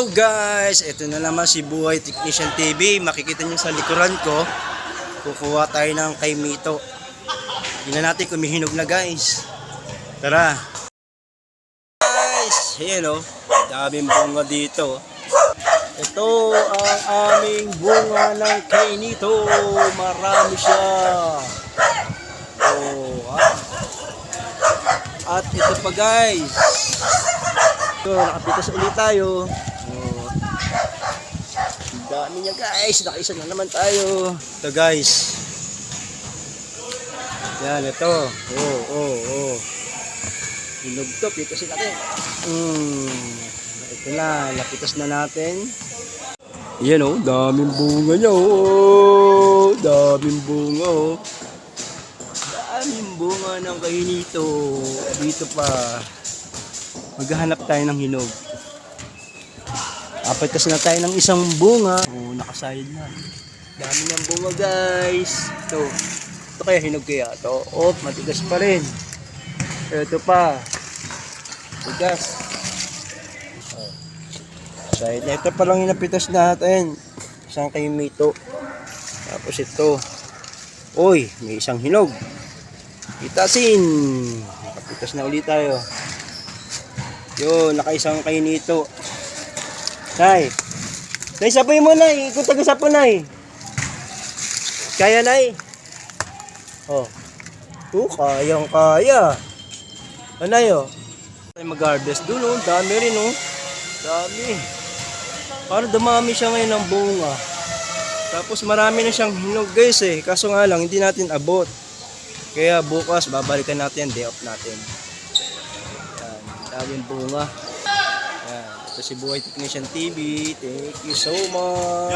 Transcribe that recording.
Hello guys! Ito na naman si Buhay Technician TV. Makikita nyo sa likuran ko, kukuha tayo ng kay Mito. Tingnan natin kung may hinog na guys. Tara! Guys! Ayan o, daming bunga dito. Ito ang aming bunga ng kay Mito. Marami siya. Oh, ha? At ito pa guys. So, nakapitas ulit tayo. Oh. Ang dami niya guys. Nakaisa na naman tayo. Ito guys. Yan, ito. Oh. Hinog to. Pitasin natin. Ito na. Napitas na natin. Yan oh. Daming bunga niya oh. Daming bunga oh. Daming bunga ng kainito. Dito pa. Maghahanap tayo ng hinog. Apatas na tayo ng isang bunga. Oh, nakasayad na. Dami ng bunga guys. Ito kaya hinog kaya ito. Oh, matigas pa rin. Ito pa. Tigas. Oh. Sayad na. Ito pa lang yung napitas natin. Isang kay Mito. Tapos ito. Uy, may isang hinog. Pitasin. Nakapitas na ulit tayo. Yun, nakaisang kay Nito. Nay. Nay, sabay mo, Nay. Ikot taga po, Nay. Kaya, Nay. Oh. Kayang-kaya. Nay, oh. Mag-harvest doon, oh. Dami rin, oh. Dami. Parang dumami siya ngayon ng bunga. Tapos marami na siyang hinog, guys, eh. Kaso nga lang, hindi natin abot. Kaya bukas, babalikan natin, day off natin. Daming bunga. Yan. Ito si Buhay Technician TV. Thank you so much.